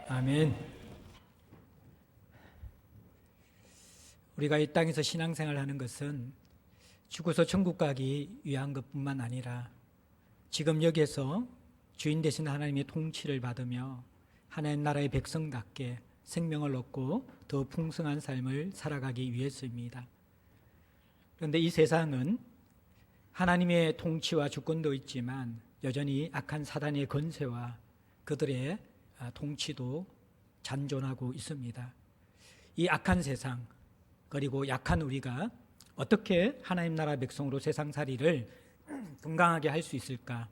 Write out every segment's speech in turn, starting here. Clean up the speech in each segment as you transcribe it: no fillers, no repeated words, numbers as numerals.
아멘. 우리가 이 땅에서 신앙생활을 하는 것은 죽어서 천국 가기 위한 것뿐만 아니라 지금 여기에서 주인 되신 하나님의 통치를 받으며 하나님 나라의 백성답게 생명을 얻고 더 풍성한 삶을 살아가기 위해서입니다. 그런데 이 세상은 하나님의 통치와 주권도 있지만 여전히 악한 사단의 권세와 그들의 통치도 잔존하고 있습니다. 이 악한 세상 그리고 약한 우리가 어떻게 하나님 나라 백성으로 세상살이를 건강하게 할 수 있을까?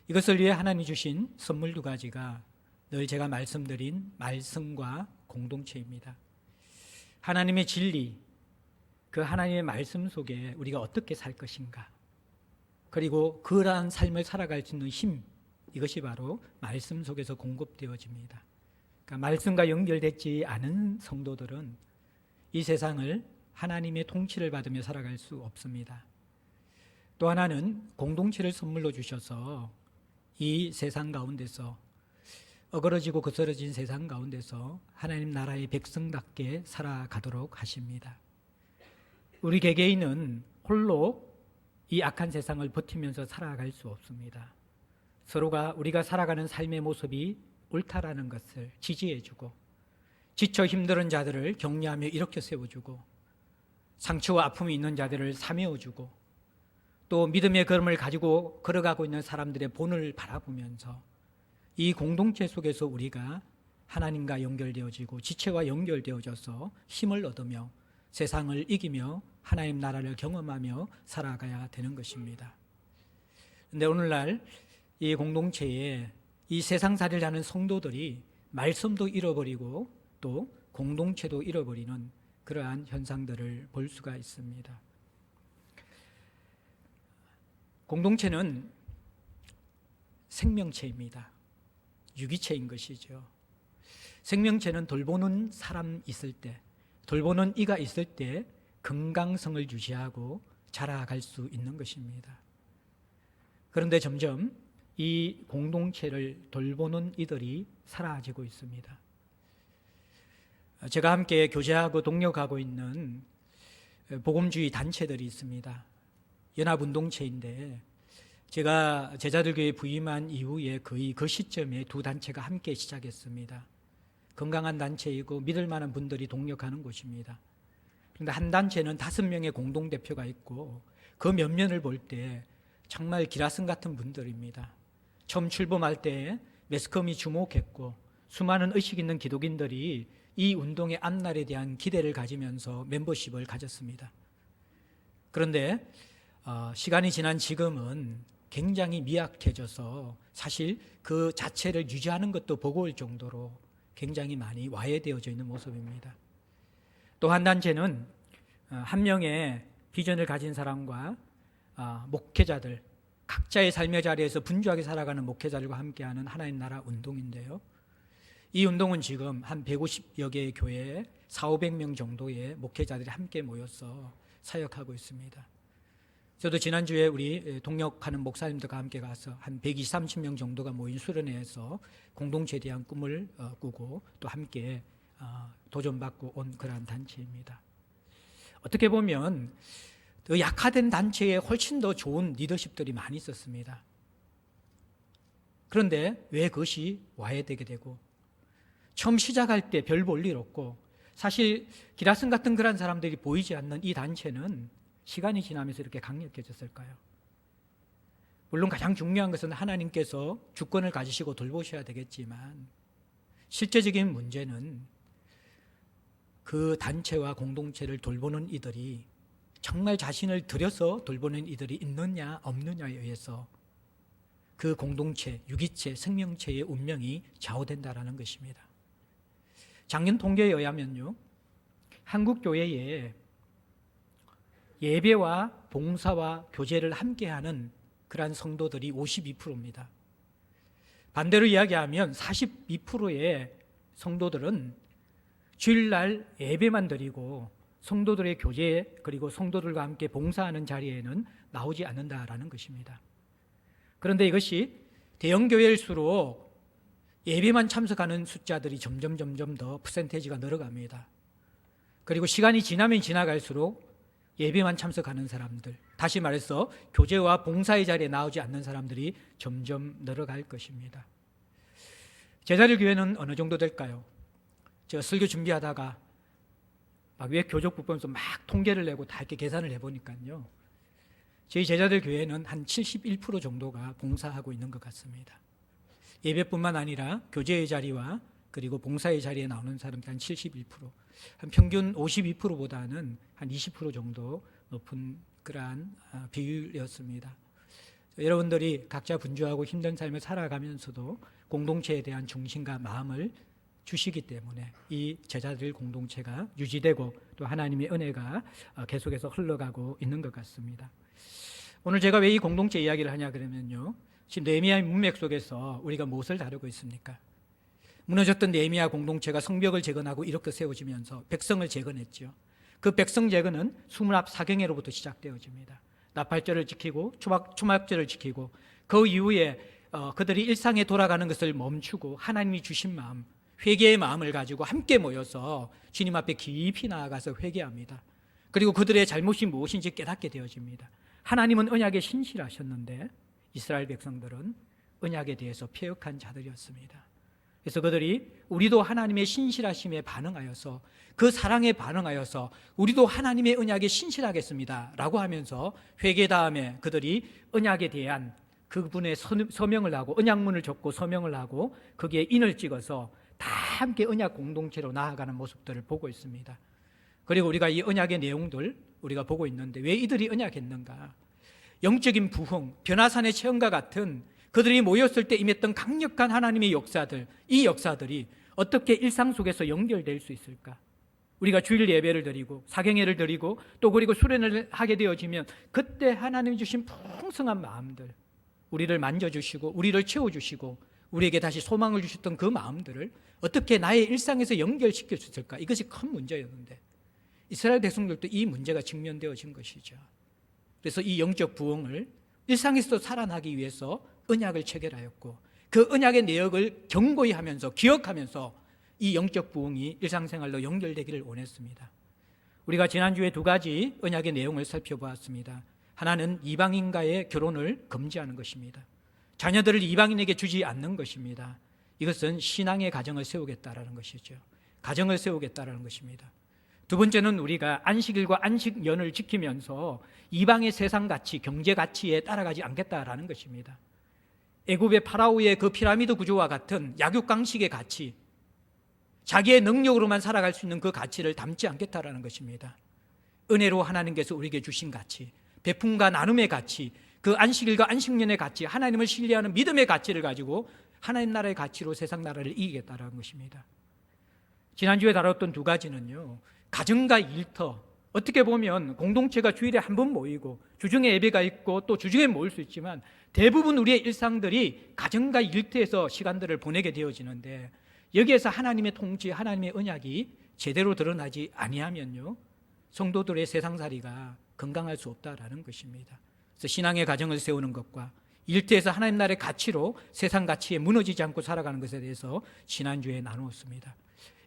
이것을 위해 하나님이 주신 선물 두 가지가 늘 제가 말씀드린 말씀과 공동체입니다. 하나님의 진리, 그 하나님의 말씀 속에 우리가 어떻게 살 것인가, 그리고 그러한 삶을 살아갈 수 있는 힘, 이것이 바로 말씀 속에서 공급되어집니다. 그러니까 말씀과 연결되지 않은 성도들은 이 세상을 하나님의 통치를 받으며 살아갈 수 없습니다. 또 하나는 공동체를 선물로 주셔서 이 세상 가운데서 어그러지고 거스러진 세상 가운데서 하나님 나라의 백성답게 살아가도록 하십니다. 우리 개개인은 홀로 이 악한 세상을 버티면서 살아갈 수 없습니다. 서로가 우리가 살아가는 삶의 모습이 옳다라는 것을 지지해주고 지쳐 힘든 자들을 격려하며 일으켜 세워주고 상처와 아픔이 있는 자들을 사메어주고 또 믿음의 걸음을 가지고 걸어가고 있는 사람들의 본을 바라보면서 이 공동체 속에서 우리가 하나님과 연결되어지고 지체와 연결되어져서 힘을 얻으며 세상을 이기며 하나님 나라를 경험하며 살아가야 되는 것입니다. 그런데 오늘날 이 공동체에 이 세상살이를 하는 성도들이 말씀도 잃어버리고 또 공동체도 잃어버리는 그러한 현상들을 볼 수가 있습니다. 공동체는 생명체입니다. 유기체인 것이죠. 생명체는 돌보는 사람 있을 때, 돌보는 이가 있을 때 건강성을 유지하고 자라갈 수 있는 것입니다. 그런데 점점 이 공동체를 돌보는 이들이 사라지고 있습니다. 제가 함께 교제하고 동력하고 있는 복음주의 단체들이 있습니다. 연합운동체인데 제가 제자들교회 부임한 이후에 거의 그 시점에 두 단체가 함께 시작했습니다. 건강한 단체이고 믿을 만한 분들이 동력하는 곳입니다. 그런데 한 단체는 5명의 공동대표가 있고 그 면면을 볼 때 정말 기라성 같은 분들입니다. 처음 출범할 때 매스컴이 주목했고 수많은 의식 있는 기독인들이 이 운동의 앞날에 대한 기대를 가지면서 멤버십을 가졌습니다. 그런데 시간이 지난 지금은 굉장히 미약해져서 사실 그 자체를 유지하는 것도 버거울 정도로 굉장히 많이 와해되어져 있는 모습입니다. 또 한 단체는 한 명의 비전을 가진 사람과 목회자들, 각자의 삶의 자리에서 분주하게 살아가는 목회자들과 함께하는 하나님 나라 운동인데요. 이 운동은 지금 한 150여 개의 교회에 400~500명 정도의 목회자들이 함께 모여서 사역하고 있습니다. 저도 지난주에 우리 동역하는 목사님들과 함께 가서 한 120~130명 정도가 모인 수련회에서 공동체에 대한 꿈을 꾸고 또 함께 도전받고 온 그러한 단체입니다. 어떻게 보면 더 약화된 단체에 훨씬 더 좋은 리더십들이 많이 있었습니다. 그런데 왜 그것이 와해되게 되고 처음 시작할 때 별 볼 일 없고 사실 기라성 같은 그런 사람들이 보이지 않는 이 단체는 시간이 지나면서 이렇게 강력해졌을까요? 물론 가장 중요한 것은 하나님께서 주권을 가지시고 돌보셔야 되겠지만 실제적인 문제는 그 단체와 공동체를 돌보는 이들이 정말 자신을 들여서 돌보는 이들이 있느냐 없느냐에 의해서 그 공동체, 유기체, 생명체의 운명이 좌우된다라는 것입니다. 작년 통계에 의하면요, 한국 교회에 예배와 봉사와 교제를 함께하는 그러한 성도들이 52%입니다. 반대로 이야기하면 42%의 성도들은 주일날 예배만 드리고 성도들의 교제 그리고 성도들과 함께 봉사하는 자리에는 나오지 않는다라는 것입니다. 그런데 이것이 대형교회일수록 예배만 참석하는 숫자들이 점점 더 퍼센테이지가 늘어갑니다. 그리고 시간이 지나면 지나갈수록 예배만 참석하는 사람들, 다시 말해서 교제와 봉사의 자리에 나오지 않는 사람들이 점점 늘어갈 것입니다. 제자들 교회는 어느 정도 될까요? 제가 설교 준비하다가 막 왜 교족부보면서 막 통계를 내고 다 이렇게 계산을 해보니까요, 저희 제자들 교회는 한 71% 정도가 봉사하고 있는 것 같습니다. 예배뿐만 아니라 교제의 자리와 그리고 봉사의 자리에 나오는 사람들 한 71%, 한 평균 52%보다는 한 20% 정도 높은 그러한 비율이었습니다. 여러분들이 각자 분주하고 힘든 삶을 살아가면서도 공동체에 대한 중심과 마음을 주시기 때문에 이 제자들 공동체가 유지되고 또 하나님의 은혜가 계속해서 흘러가고 있는 것 같습니다. 오늘 제가 왜 이 공동체 이야기를 하냐 그러면요, 지금 느헤미야의 문맥 속에서 우리가 무엇을 다루고 있습니까? 무너졌던 느헤미야 공동체가 성벽을 재건하고 이렇게 세워지면서 백성을 재건했죠. 그 백성 재건은 수문앞 사경회로부터 시작되어집니다. 나팔절을 지키고 초막절을 지키고 그 이후에 그들이 일상에 돌아가는 것을 멈추고 하나님이 주신 마음, 회개의 마음을 가지고 함께 모여서 주님 앞에 깊이 나아가서 회개합니다. 그리고 그들의 잘못이 무엇인지 깨닫게 되어집니다. 하나님은 언약에 신실하셨는데 이스라엘 백성들은 언약에 대해서 패역한 자들이었습니다. 그래서 그들이 우리도 하나님의 신실하심에 반응하여서 그 사랑에 반응하여서 우리도 하나님의 언약에 신실하겠습니다 라고 하면서 회개 다음에 그들이 언약에 대한 그분의 서명을 하고 언약문을 적고 서명을 하고 거기에 인을 찍어서 다 함께 언약 공동체로 나아가는 모습들을 보고 있습니다. 그리고 우리가 이 언약의 내용들 우리가 보고 있는데 왜 이들이 언약했는가? 영적인 부흥, 변화산의 체험과 같은 그들이 모였을 때 임했던 강력한 하나님의 역사들, 이 역사들이 어떻게 일상 속에서 연결될 수 있을까? 우리가 주일 예배를 드리고 사경회를 드리고 또 그리고 수련을 하게 되어지면 그때 하나님이 주신 풍성한 마음들, 우리를 만져주시고 우리를 채워주시고 우리에게 다시 소망을 주셨던 그 마음들을 어떻게 나의 일상에서 연결시킬 수 있을까? 이것이 큰 문제였는데 이스라엘 백성들도 이 문제가 직면되어진 것이죠. 그래서 이 영적 부흥을 일상에서도 살아나기 위해서 언약을 체결하였고 그 언약의 내역을 경고히 하면서 기억하면서 이 영적 부흥이 일상생활로 연결되기를 원했습니다. 우리가 지난주에 두 가지 언약의 내용을 살펴보았습니다. 하나는 이방인과의 결혼을 금지하는 것입니다. 자녀들을 이방인에게 주지 않는 것입니다. 이것은 신앙의 가정을 세우겠다라는 것이죠. 가정을 세우겠다라는 것입니다. 두 번째는 우리가 안식일과 안식년을 지키면서 이방의 세상 가치, 경제 가치에 따라가지 않겠다라는 것입니다. 애굽의 파라오의 그 피라미드 구조와 같은 약육강식의 가치, 자기의 능력으로만 살아갈 수 있는 그 가치를 담지 않겠다라는 것입니다. 은혜로 하나님께서 우리에게 주신 가치, 베품과 나눔의 가치, 그 안식일과 안식년의 가치, 하나님을 신뢰하는 믿음의 가치를 가지고 하나님 나라의 가치로 세상 나라를 이기겠다라는 것입니다. 지난주에 다뤘던 두 가지는요, 가정과 일터, 어떻게 보면 공동체가 주일에 한 번 모이고 주중에 예배가 있고 또 주중에 모일 수 있지만 대부분 우리의 일상들이 가정과 일터에서 시간들을 보내게 되어지는데 여기에서 하나님의 통치, 하나님의 언약이 제대로 드러나지 아니하면요, 성도들의 세상살이가 건강할 수 없다라는 것입니다. 그래서 신앙의 가정을 세우는 것과 일터에서 하나님 나라의 가치로 세상 가치에 무너지지 않고 살아가는 것에 대해서 지난주에 나누었습니다.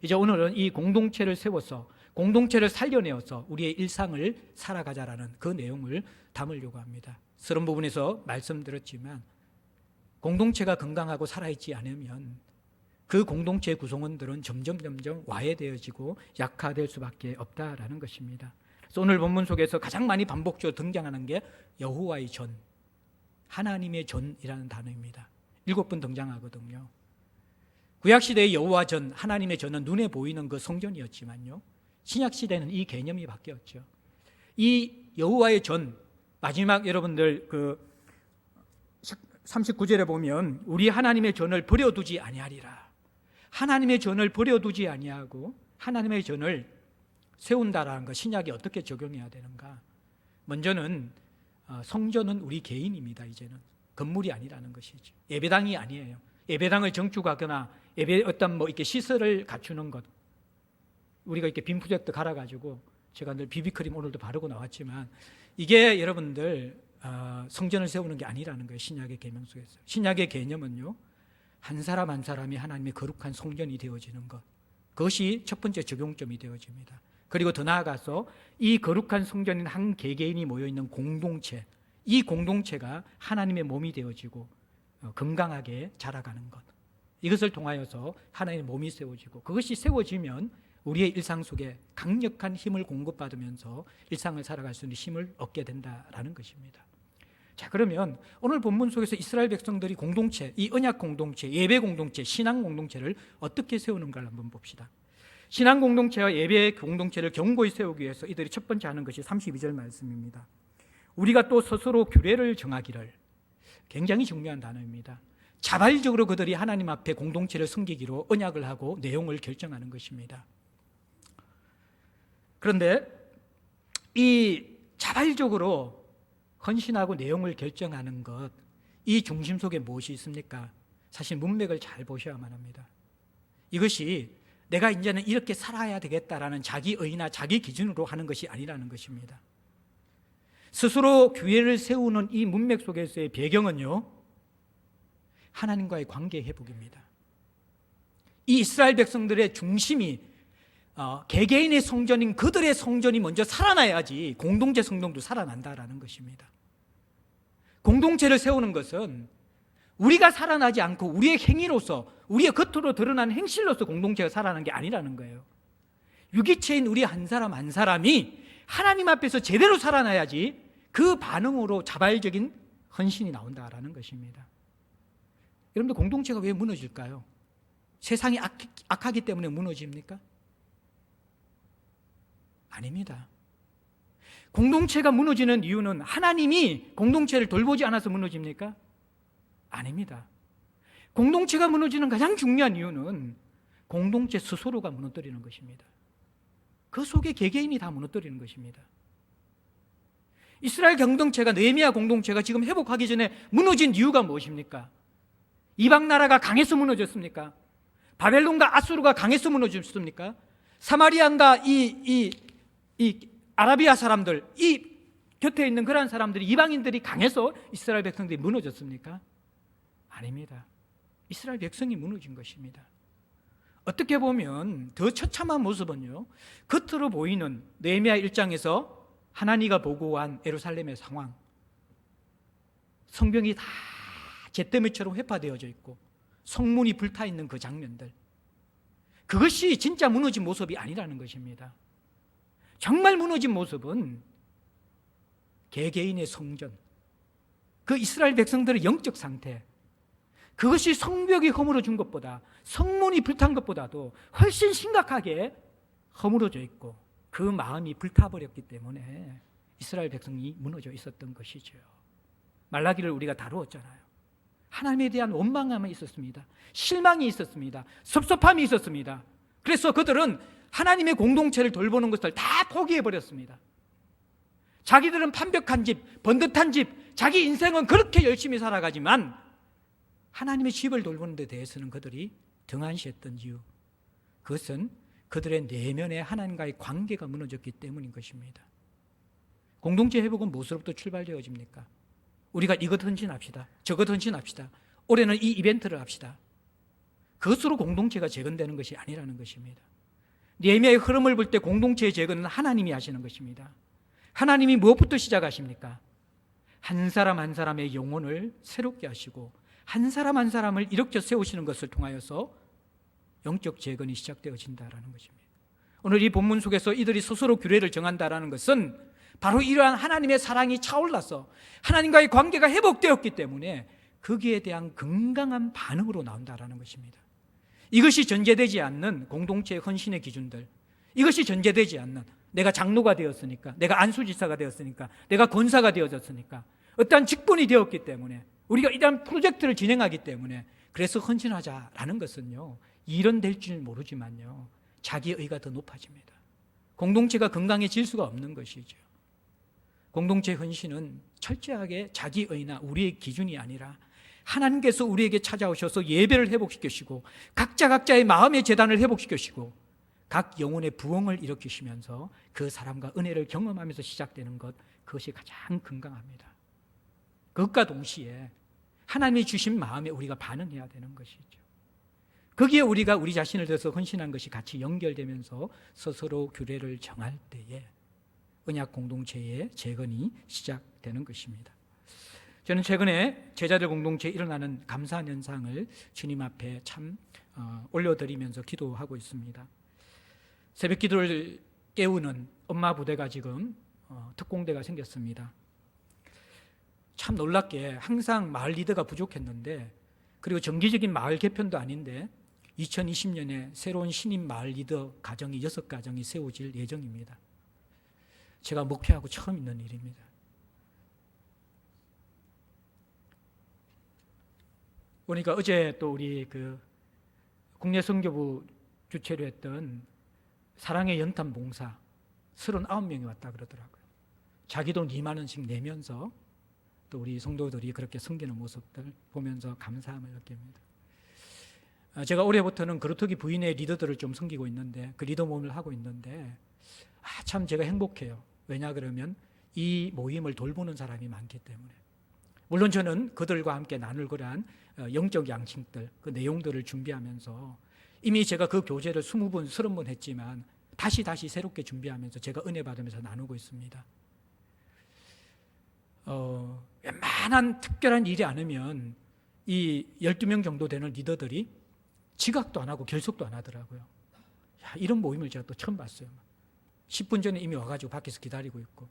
이제 오늘은 이 공동체를 세워서 공동체를 살려내어서 우리의 일상을 살아가자라는 그 내용을 담으려고 합니다. 그런 부분에서 말씀드렸지만 공동체가 건강하고 살아있지 않으면 그 공동체의 구성원들은 점점 와해되어지고 약화될 수밖에 없다라는 것입니다. 그래서 오늘 본문 속에서 가장 많이 반복적으로 등장하는 게 여호와의 전, 하나님의 전이라는 단어입니다. 7번 등장하거든요. 구약시대의 여호와 전, 하나님의 전은 눈에 보이는 그 성전이었지만요, 신약시대는 이 개념이 바뀌었죠. 이 여호와의 전, 마지막 여러분들 그 39절에 보면 우리 하나님의 전을 버려두지 아니하리라. 하나님의 전을 버려두지 아니하고 하나님의 전을 세운다라는 것, 신약이 어떻게 적용해야 되는가? 먼저는 성전은 우리 개인입니다. 이제는 건물이 아니라는 것이죠. 예배당이 아니에요. 예배당을 정축하거나 예배 어떤 뭐 이렇게 시설을 갖추는 것, 우리가 이렇게 빔 프로젝트 갈아가지고 제가 늘 비비크림 오늘도 바르고 나왔지만 이게 여러분들 성전을 세우는 게 아니라는 거예요. 신약의 계명 속에서. 신약의 개념은요, 한 사람 한 사람이 하나님의 거룩한 성전이 되어지는 것, 그것이 첫 번째 적용점이 되어집니다. 그리고 더 나아가서 이 거룩한 성전인 한 개개인이 모여있는 공동체, 이 공동체가 하나님의 몸이 되어지고 건강하게 자라가는 것, 이것을 통하여서 하나님의 몸이 세워지고, 그것이 세워지면 우리의 일상 속에 강력한 힘을 공급받으면서 일상을 살아갈 수 있는 힘을 얻게 된다라는 것입니다. 자, 그러면 오늘 본문 속에서 이스라엘 백성들이 공동체, 이 언약 공동체, 예배 공동체, 신앙 공동체를 어떻게 세우는가를 한번 봅시다. 신앙 공동체와 예배 공동체를 견고히 세우기 위해서 이들이 첫 번째 하는 것이 32절 말씀입니다. 우리가 또 스스로 규례를 정하기를. 굉장히 중요한 단어입니다. 자발적으로 그들이 하나님 앞에 공동체를 섬기기로 언약을 하고 내용을 결정하는 것입니다. 그런데 이 자발적으로 헌신하고 내용을 결정하는 것, 이 중심 속에 무엇이 있습니까? 사실 문맥을 잘 보셔야만 합니다. 이것이 내가 이제는 이렇게 살아야 되겠다라는 자기의나 자기 기준으로 하는 것이 아니라는 것입니다. 스스로 규례를 세우는 이 문맥 속에서의 배경은요, 하나님과의 관계 회복입니다. 이 이스라엘 백성들의 중심이 개개인의 성전인 그들의 성전이 먼저 살아나야지 공동체 성전도 살아난다라는 것입니다. 공동체를 세우는 것은 우리가 살아나지 않고 우리의 행위로서, 우리의 겉으로 드러난 행실로서 공동체가 살아나는 게 아니라는 거예요. 유기체인 우리 한 사람 한 사람이 하나님 앞에서 제대로 살아나야지 그 반응으로 자발적인 헌신이 나온다라는 것입니다. 여러분들, 공동체가 왜 무너질까요? 세상이 악하기 때문에 무너집니까? 아닙니다. 공동체가 무너지는 이유는 하나님이 공동체를 돌보지 않아서 무너집니까? 아닙니다. 공동체가 무너지는 가장 중요한 이유는 공동체 스스로가 무너뜨리는 것입니다. 그 속에 개개인이 다 무너뜨리는 것입니다. 이스라엘 공동체가, 느헤미야 공동체가 지금 회복하기 전에 무너진 이유가 무엇입니까? 이방 나라가 강해서 무너졌습니까? 바벨론과 아수르가 강해서 무너졌습니까? 사마리안과 이 아라비아 사람들, 이 곁에 있는 그러한 사람들이, 이방인들이 강해서 이스라엘 백성들이 무너졌습니까? 아닙니다. 이스라엘 백성이 무너진 것입니다. 어떻게 보면 더 처참한 모습은요, 겉으로 보이는 느헤미야 1장에서 하나니가 보고한 예루살렘의 상황, 성벽이 다 잿더미처럼 회파되어져 있고 성문이 불타있는 그 장면들, 그것이 진짜 무너진 모습이 아니라는 것입니다. 정말 무너진 모습은 개개인의 성전, 그 이스라엘 백성들의 영적 상태, 그것이 성벽이 허물어진 것보다, 성문이 불탄 것보다도 훨씬 심각하게 허물어져 있고 그 마음이 불타버렸기 때문에 이스라엘 백성이 무너져 있었던 것이죠. 말라기를 우리가 다루었잖아요. 하나님에 대한 원망함이 있었습니다. 실망이 있었습니다. 섭섭함이 있었습니다. 그래서 그들은 하나님의 공동체를 돌보는 것을 다 포기해버렸습니다. 자기들은 판벽한 집, 번듯한 집, 자기 인생은 그렇게 열심히 살아가지만 하나님의 집을 돌보는 데 대해서는 그들이 등한시했던 이유, 그것은 그들의 내면의 하나님과의 관계가 무너졌기 때문인 것입니다. 공동체 회복은 무엇으로부터 출발되어집니까? 우리가 이것 헌신합시다, 저것 헌신합시다, 올해는 이 이벤트를 합시다. 그것으로 공동체가 재건되는 것이 아니라는 것입니다. 느헤미야의 흐름을 볼 때 공동체의 재건은 하나님이 하시는 것입니다. 하나님이 무엇부터 시작하십니까? 한 사람 한 사람의 영혼을 새롭게 하시고 한 사람 한 사람을 일으켜 세우시는 것을 통하여서 영적 재건이 시작되어진다라는 것입니다. 오늘 이 본문 속에서 이들이 스스로 규례를 정한다라는 것은 바로 이러한 하나님의 사랑이 차올라서 하나님과의 관계가 회복되었기 때문에 거기에 대한 건강한 반응으로 나온다라는 것입니다. 이것이 전제되지 않는 공동체의 헌신의 기준들, 이것이 전제되지 않는, 내가 장로가 되었으니까, 내가 안수지사가 되었으니까, 내가 권사가 되어졌으니까, 어떠한 직분이 되었기 때문에, 우리가 이러한 프로젝트를 진행하기 때문에 그래서 헌신하자라는 것은요, 일원될 줄 모르지만요, 자기의가 더 높아집니다. 공동체가 건강해질 수가 없는 것이죠. 공동체 헌신은 철저하게 자기의나 우리의 기준이 아니라 하나님께서 우리에게 찾아오셔서 예배를 회복시키시고 각자의 마음의 재단을 회복시키시고 각 영혼의 부흥을 일으키시면서 그 사람과 은혜를 경험하면서 시작되는 것, 그것이 가장 건강합니다. 그것과 동시에 하나님이 주신 마음에 우리가 반응해야 되는 것이죠. 거기에 우리가 우리 자신을 들어서 헌신한 것이 같이 연결되면서 스스로 규례를 정할 때에 언약 공동체의 재건이 시작되는 것입니다. 저는 최근에 제자들 공동체에 일어나는 감사한 현상을 주님 앞에 참 올려드리면서 기도하고 있습니다. 새벽 기도를 깨우는 엄마 부대가 지금 특공대가 생겼습니다. 참 놀랍게 항상 마을 리더가 부족했는데, 그리고 정기적인 마을 개편도 아닌데 2020년에 새로운 신임 마을 리더 가정이 6가정이 세워질 예정입니다. 제가 목표하고 처음 있는 일입니다. 보니까 어제 또 우리 국내 선교부 주최로 했던 사랑의 연탄 봉사 39명이 왔다 그러더라고요. 자기 돈 2만 원씩 내면서 또 우리 성도들이 그렇게 섬기는 모습들 보면서 감사함을 느낍니다. 제가 올해부터는 그루터기 부인의 리더들을 좀 섬기고 있는데, 그 리더 모임을 하고 있는데 참 제가 행복해요. 왜냐 그러면 이 모임을 돌보는 사람이 많기 때문에. 물론 저는 그들과 함께 나눌 그러한 영적 양식들, 그 내용들을 준비하면서 이미 제가 그 교제를 20번, 30번 했지만 다시 새롭게 준비하면서 제가 은혜 받으면서 나누고 있습니다. 웬만한 특별한 일이 않으면 이 12명 정도 되는 리더들이 지각도 안 하고 결석도 안 하더라고요. 야, 이런 모임을 제가 또 처음 봤어요. 10분 전에 이미 와가지고 밖에서 기다리고 있고,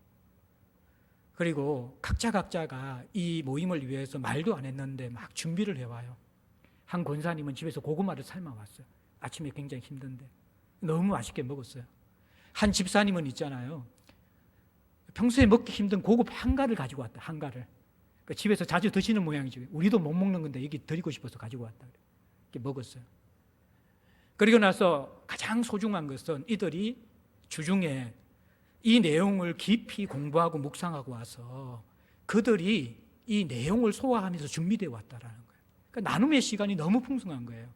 그리고 각자가 이 모임을 위해서 말도 안 했는데 막 준비를 해와요. 한 권사님은 집에서 고구마를 삶아왔어요. 아침에 굉장히 힘든데 너무 맛있게 먹었어요. 한 집사님은 있잖아요, 평소에 먹기 힘든 고급 한가를 가지고 왔다. 한가를. 그러니까 집에서 자주 드시는 모양이죠. 우리도 못 먹는 건데 여기 드리고 싶어서 가지고 왔다. 이렇게 먹었어요. 그리고 나서 가장 소중한 것은 이들이 주중에 이 내용을 깊이 공부하고 묵상하고 와서 그들이 이 내용을 소화하면서 준비되어 왔다라는 거예요. 그러니까 나눔의 시간이 너무 풍성한 거예요.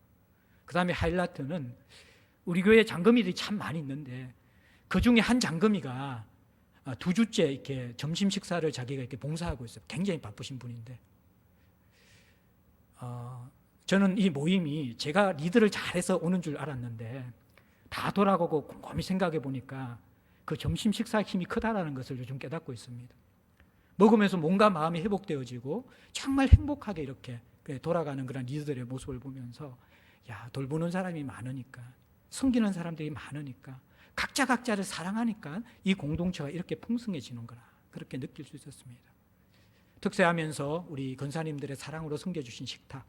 그 다음에 하이라이트는 우리 교회 장금이들이 참 많이 있는데 그 중에 한 장금이가 2주째 이렇게 점심 식사를 자기가 이렇게 봉사하고 있어요. 굉장히 바쁘신 분인데, 저는 이 모임이 제가 리드를 잘해서 오는 줄 알았는데 다 돌아가고 곰곰이 생각해 보니까 그 점심 식사의 힘이 크다라는 것을 요즘 깨닫고 있습니다. 먹으면서 몸과 마음이 회복되어지고 정말 행복하게 이렇게 돌아가는 그런 리더들의 모습을 보면서, 야, 돌보는 사람이 많으니까, 섬기는 사람들이 많으니까, 각자를 사랑하니까 이 공동체가 이렇게 풍성해지는 거라, 그렇게 느낄 수 있었습니다. 특세하면서 우리 권사님들의 사랑으로 섬겨주신 식탁,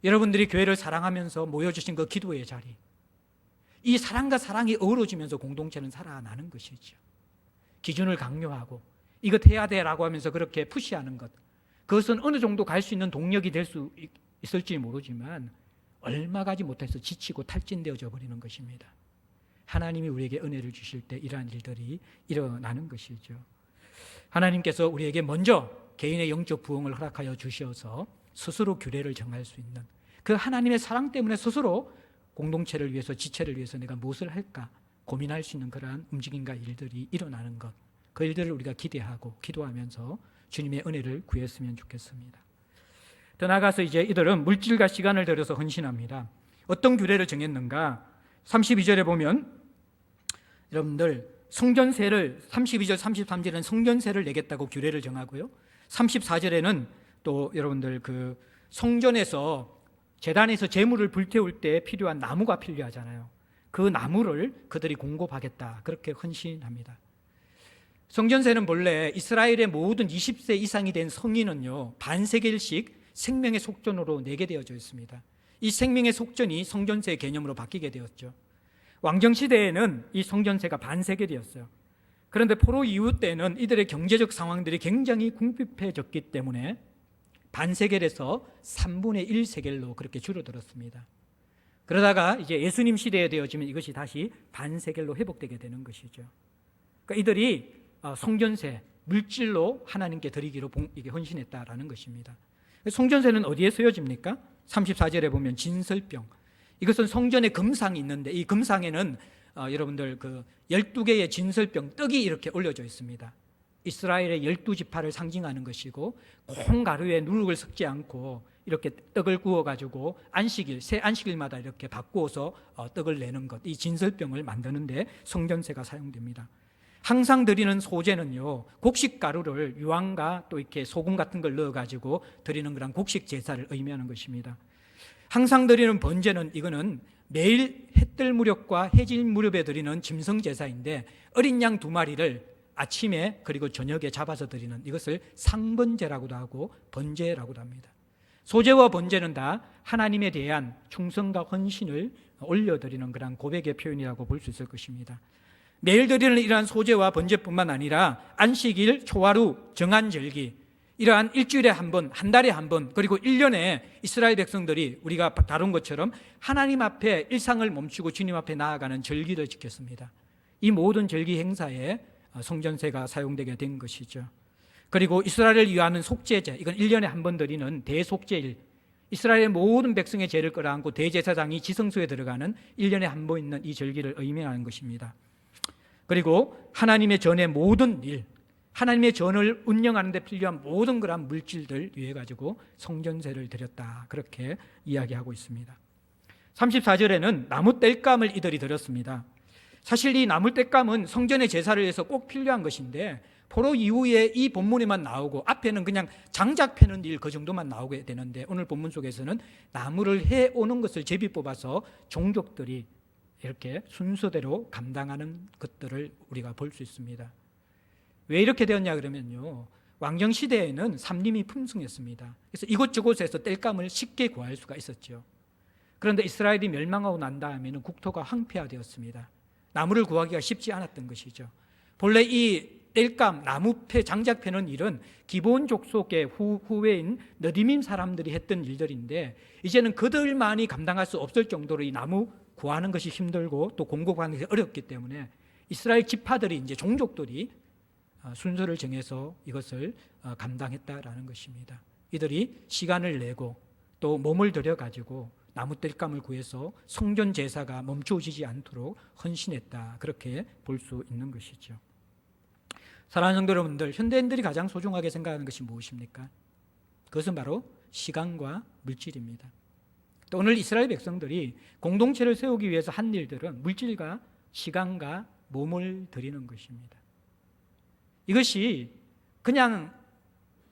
여러분들이 교회를 사랑하면서 모여주신 그 기도의 자리, 이 사랑과 사랑이 어우러지면서 공동체는 살아나는 것이죠. 기준을 강요하고 이것 해야 돼라고 하면서 그렇게 푸시하는 것, 그것은 어느 정도 갈 수 있는 동력이 될 수 있을지 모르지만 얼마 가지 못해서 지치고 탈진되어져 버리는 것입니다. 하나님이 우리에게 은혜를 주실 때 이러한 일들이 일어나는 것이죠. 하나님께서 우리에게 먼저 개인의 영적 부흥을 허락하여 주셔서 스스로 규례를 정할 수 있는, 그 하나님의 사랑 때문에 스스로 공동체를 위해서, 지체를 위해서 내가 무엇을 할까 고민할 수 있는 그러한 움직임과 일들이 일어나는 것, 그 일들을 우리가 기대하고 기도하면서 주님의 은혜를 구했으면 좋겠습니다. 더 나아가서 이제 이들은 물질과 시간을 들여서 헌신합니다. 어떤 규례를 정했는가? 32절에 보면 여러분들 성전세를, 32절 33절에는 성전세를 내겠다고 규례를 정하고요, 34절에는 또 여러분들 그 성전에서 제단에서 제물을 불태울 때 필요한 나무가 필요하잖아요. 그 나무를 그들이 공급하겠다, 그렇게 헌신합니다. 성전세는 본래 이스라엘의 모든 20세 이상이 된 성인은요, 반세겔씩 생명의 속전으로 내게 되어져 있습니다. 이 생명의 속전이 성전세 개념으로 바뀌게 되었죠. 왕정시대에는 이 성전세가 반세겔이었어요. 그런데 포로 이후 때는 이들의 경제적 상황들이 굉장히 궁핍해졌기 때문에 반세겔에서 3분의 1세겔로 그렇게 줄어들었습니다. 그러다가 이제 예수님 시대에 되어지면 이것이 다시 반세겔로 회복되게 되는 것이죠. 그러니까 이들이 성전세, 물질로 하나님께 드리기로 이게 헌신했다라는 것입니다. 성전세는 어디에 쓰여집니까? 34절에 보면 진설병, 이것은 성전에 금상이 있는데 이 금상에는 여러분들 그 12개의 진설병 떡이 이렇게 올려져 있습니다. 이스라엘의 12지파를 상징하는 것이고, 콩가루에 누룩을 섞지 않고 이렇게 떡을 구워가지고 새 안식일마다 이렇게 바꾸어서 떡을 내는 것, 이 진설병을 만드는데 성전세가 사용됩니다. 항상 드리는 소제는요, 곡식 가루를 유황과 또 이렇게 소금 같은 걸 넣어가지고 드리는 그런 곡식 제사를 의미하는 것입니다. 항상 드리는 번제는, 이거는 매일 해뜰 무렵과 해질 무렵에 드리는 짐승 제사인데, 어린 양 2마리를 아침에 그리고 저녁에 잡아서 드리는 이것을 상번제라고도 하고 번제라고도 합니다. 소제와 번제는 다 하나님에 대한 충성과 헌신을 올려드리는 그런 고백의 표현이라고 볼 수 있을 것입니다. 매일 드리는 이러한 소제와 번제뿐만 아니라 안식일, 초하루, 정한절기, 이러한 일주일에 한 번, 한 달에 한 번, 그리고 1년에 이스라엘 백성들이 우리가 다룬 것처럼 하나님 앞에 일상을 멈추고 주님 앞에 나아가는 절기를 지켰습니다. 이 모든 절기 행사에 성전세가 사용되게 된 것이죠. 그리고 이스라엘을 위하는 속죄제, 이건 1년에 한 번 드리는 대속죄일, 이스라엘의 모든 백성의 죄를 끌어안고 대제사장이 지성소에 들어가는 1년에 한 번 있는 이 절기를 의미하는 것입니다. 그리고 하나님의 전의 모든 일, 하나님의 전을 운영하는 데 필요한 모든 그런 물질들 위해 가지고 성전세를 드렸다, 그렇게 이야기하고 있습니다. 34절에는 나무 땔감을 이들이 드렸습니다. 사실 이 나무 땔감은 성전의 제사를 위해서 꼭 필요한 것인데, 포로 이후에 이 본문에만 나오고 앞에는 그냥 장작 패는 일, 그 정도만 나오게 되는데, 오늘 본문 속에서는 나무를 해오는 것을 제비 뽑아서 종족들이 이렇게 순서대로 감당하는 것들을 우리가 볼 수 있습니다. 왜 이렇게 되었냐 그러면요, 왕정시대에는 삼림이 풍성했습니다. 그래서 이곳저곳에서 땔감을 쉽게 구할 수가 있었죠. 그런데 이스라엘이 멸망하고 난 다음에는 국토가 황폐화되었습니다. 나무를 구하기가 쉽지 않았던 것이죠. 본래 이 땔감, 나무패, 장작패는 일은 기본 족속의 후배인 느디밈 사람들이 했던 일들인데, 이제는 그들만이 감당할 수 없을 정도로 이 나무 구하는 것이 힘들고 또 공급하는 것이 어렵기 때문에 이스라엘 지파들이, 이제 종족들이 순서를 정해서 이것을 감당했다라는 것입니다. 이들이 시간을 내고 또 몸을 들여가지고 나무 땔감을 구해서 성전 제사가 멈춰지지 않도록 헌신했다, 그렇게 볼 수 있는 것이죠. 사랑하는 성도 여러분들, 현대인들이 가장 소중하게 생각하는 것이 무엇입니까? 그것은 바로 시간과 물질입니다. 또 오늘 이스라엘 백성들이 공동체를 세우기 위해서 한 일들은 물질과 시간과 몸을 드리는 것입니다. 이것이 그냥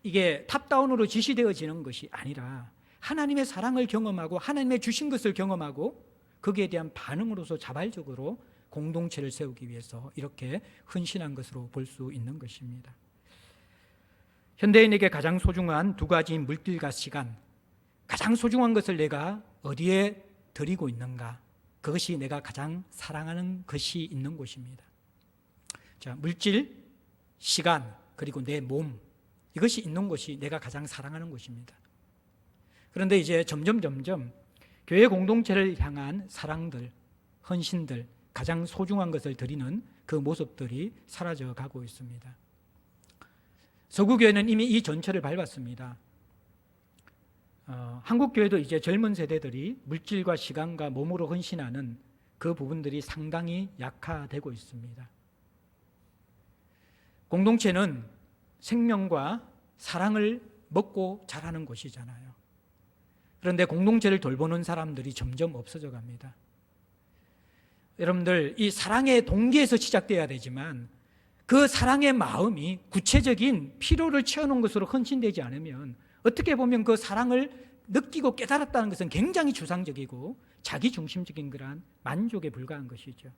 이게 탑다운으로 지시되어지는 것이 아니라 하나님의 사랑을 경험하고 하나님의 주신 것을 경험하고 거기에 대한 반응으로서 자발적으로 공동체를 세우기 위해서 이렇게 헌신한 것으로 볼 수 있는 것입니다. 현대인에게 가장 소중한 2가지인 물질과 시간, 가장 소중한 것을 내가 어디에 드리고 있는가, 그것이 내가 가장 사랑하는 것이 있는 곳입니다. 자, 물질, 시간, 그리고 내 몸, 이것이 있는 곳이 내가 가장 사랑하는 곳입니다. 그런데 이제 점점 교회 공동체를 향한 사랑들, 헌신들, 가장 소중한 것을 드리는 그 모습들이 사라져 가고 있습니다. 서구교회는 이미 이 전철을 밟았습니다. 한국교회도 이제 젊은 세대들이 물질과 시간과 몸으로 헌신하는 그 부분들이 상당히 약화되고 있습니다. 공동체는 생명과 사랑을 먹고 자라는 곳이잖아요. 그런데 공동체를 돌보는 사람들이 점점 없어져 갑니다. 여러분들, 이 사랑의 동기에서 시작돼야 되지만 그 사랑의 마음이 구체적인 필요를 채워놓은 것으로 헌신되지 않으면 어떻게 보면 그 사랑을 느끼고 깨달았다는 것은 굉장히 주상적이고 자기중심적인 그러한 만족에 불과한 것이죠.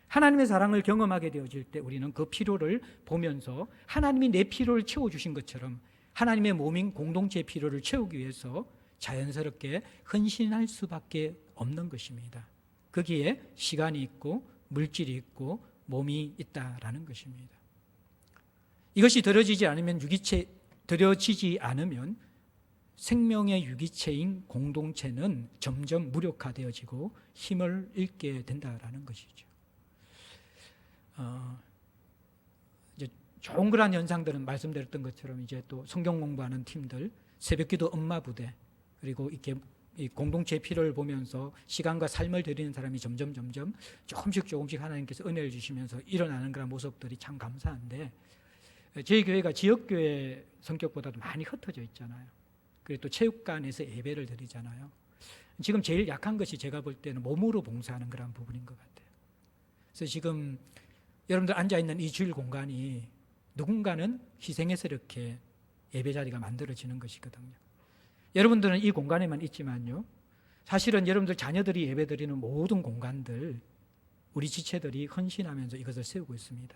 하나님의 사랑을 경험하게 되어질 때 우리는 그 필요를 보면서 하나님이 내 필요를 채워주신 것처럼 하나님의 몸인 공동체의 필요를 채우기 위해서 자연스럽게 헌신할 수밖에 없는 것입니다. 거기에 시간이 있고 물질이 있고 몸이 있다라는 것입니다. 이것이 드려지지 않으면 생명의 유기체인 공동체는 점점 무력화되어지고 힘을 잃게 된다라는 것이죠. 이제 좋은 그런 현상들은 말씀드렸던 것처럼 이제 또 성경 공부하는 팀들, 새벽기도 엄마 부대, 그리고 이렇게 이 공동체의 필요를 보면서 시간과 삶을 드리는 사람이 점점 조금씩 하나님께서 은혜를 주시면서 일어나는 그런 모습들이 참 감사한데, 저희 교회가 지역교회 성격보다도 많이 흩어져 있잖아요. 그리고 또 체육관에서 예배를 드리잖아요. 지금 제일 약한 것이 제가 볼 때는 몸으로 봉사하는 그런 부분인 것 같아요. 그래서 지금 여러분들 앉아있는 이 주일 공간이 누군가는 희생해서 이렇게 예배 자리가 만들어지는 것이거든요. 여러분들은 이 공간에만 있지만요, 사실은 여러분들 자녀들이 예배 드리는 모든 공간들 우리 지체들이 헌신하면서 이것을 세우고 있습니다.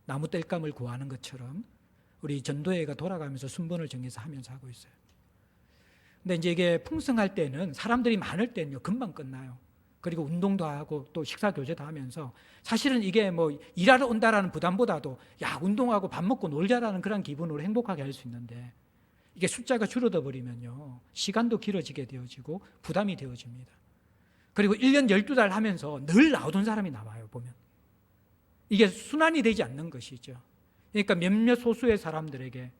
나무 땔감을 구하는 것처럼 우리 전도회가 돌아가면서 순번을 정해서 하면서 하고 있어요. 근데 이제 이게 풍성할 때는, 사람들이 많을 때는요 금방 끝나요. 그리고 운동도 하고 또 식사 교제도 하면서, 사실은 이게 뭐 일하러 온다라는 부담보다도 야 운동하고 밥 먹고 놀자라는 그런 기분으로 행복하게 할 수 있는데, 이게 숫자가 줄어들어 버리면요 시간도 길어지게 되어지고 부담이 되어집니다. 그리고 1년 12달 하면서 늘 나오던 사람이 나와요. 보면 이게 순환이 되지 않는 것이죠. 그러니까 몇몇 소수의 사람들에게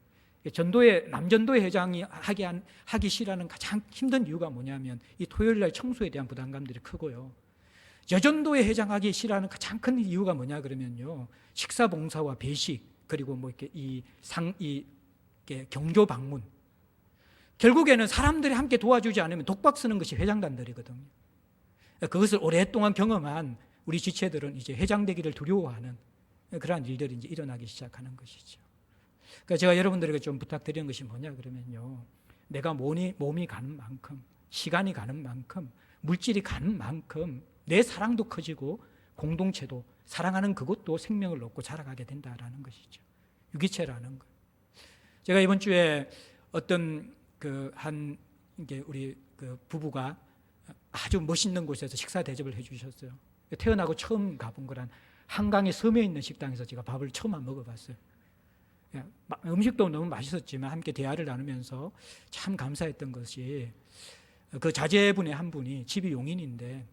전도회, 남전도회 회장이 하기 싫어하는 가장 힘든 이유가 뭐냐면 이 토요일날 청소에 대한 부담감들이 크고요, 여전도회 회장하기 싫어하는 가장 큰 이유가 뭐냐 그러면요 식사 봉사와 배식, 그리고 뭐 이렇게 경조 방문, 결국에는 사람들이 함께 도와주지 않으면 독박 쓰는 것이 회장단들이거든요. 그것을 오랫동안 경험한 우리 지체들은 이제 회장되기를 두려워하는 그러한 일들이 이제 일어나기 시작하는 것이죠. 그러니까 제가 여러분들에게 좀 부탁드리는 것이 뭐냐 그러면요, 내가 몸이 가는 만큼, 시간이 가는 만큼, 물질이 가는 만큼 내 사랑도 커지고 공동체도, 사랑하는 그것도 생명을 얻고 자라가게 된다라는 것이죠. 유기체라는 것. 제가 이번 주에 어떤 이게 우리 부부가 아주 멋있는 곳에서 식사 대접을 해주셨어요. 태어나고 처음 가본 거란 한강의 섬에 있는 식당에서 제가 밥을 처음 먹어봤어요. 음식도 너무 맛있었지만 함께 대화를 나누면서 참 감사했던 것이, 그 자제분의 한 분이 집이 용인인데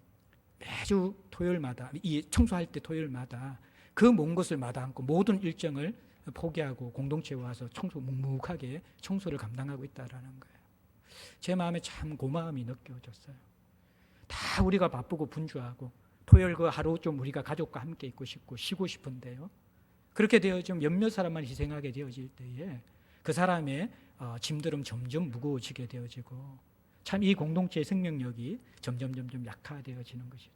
매주 토요일마다, 이 청소할 때 토요일마다 그 먼 곳을 마다않고 모든 일정을 포기하고 공동체에 와서 묵묵하게 청소를 감당하고 있다라는 거예요. 제 마음에 참 고마움이 느껴졌어요. 다 우리가 바쁘고 분주하고 토요일 그 하루 좀 우리가 가족과 함께 있고 싶고 쉬고 싶은데요, 그렇게 되어지면 몇몇 사람만 희생하게 되어질 때에 그 사람의 짐들은 점점 무거워지게 되어지고, 참 이 공동체의 생명력이 점점 약화되어지는 것이죠.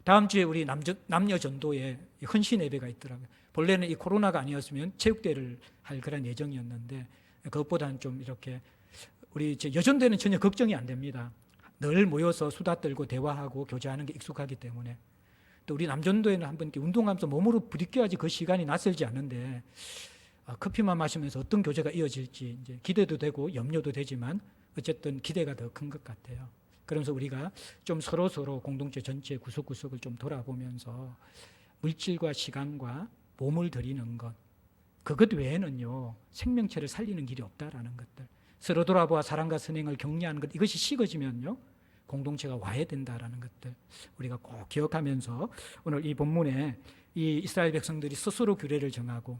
다음 주에 우리 남녀 전도에 헌신 예배가 있더라고요. 본래는 이 코로나가 아니었으면 체육대회를 할 그런 예정이었는데, 그것보다는 좀 이렇게 우리 여전대는 전혀 걱정이 안 됩니다. 늘 모여서 수다 떨고 대화하고 교제하는 게 익숙하기 때문에. 또 우리 남전도에는 한번 이렇게 운동하면서 몸으로 부딪혀야지 그 시간이 낯설지 않는데, 커피만 마시면서 어떤 교제가 이어질지 이제 기대도 되고 염려도 되지만 어쨌든 기대가 더 큰 것 같아요. 그러면서 우리가 좀 서로 공동체 전체 구석구석을 좀 돌아보면서 물질과 시간과 몸을 들이는 것, 그것 외에는요 생명체를 살리는 길이 없다라는 것들, 서로 돌아보아 사랑과 선행을 격려하는 것, 이것이 식어지면요 공동체가 와야 된다라는 것들 우리가 꼭 기억하면서, 오늘 이 본문에 이 이스라엘 백성들이 스스로 규례를 정하고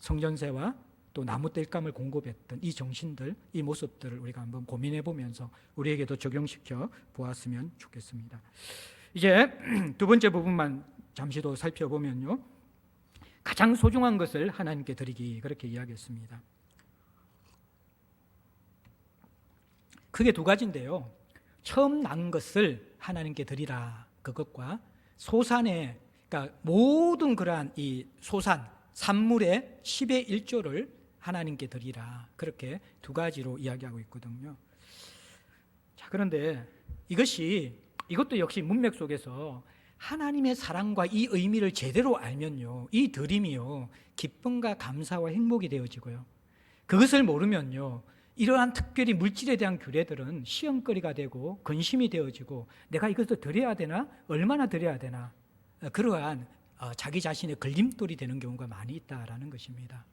성전세와 또 나무 땔감을 공급했던 이 정신들, 이 모습들을 우리가 한번 고민해 보면서 우리에게도 적용시켜 보았으면 좋겠습니다. 이제 두 번째 부분만 잠시 더 살펴보면요, 가장 소중한 것을 하나님께 드리기, 그렇게 이야기했습니다. 크게 두 가지인데요, 처음 난 것을 하나님께 드리라, 그것과 소산의, 그러니까 모든 그러한 이 소산, 산물의 10의 1조를 하나님께 드리라, 그렇게 두 가지로 이야기하고 있거든요. 자, 그런데 이것도 역시 문맥 속에서 하나님의 사랑과 이 의미를 제대로 알면요, 이 드림이요 기쁨과 감사와 행복이 되어지고요, 그것을 모르면요 이러한 특별히 물질에 대한 규례들은 시험거리가 되고 근심이 되어지고, 내가 이것을 드려야 되나, 얼마나 드려야 되나, 그러한 자기 자신의 걸림돌이 되는 경우가 많이 있다라는 것입니다.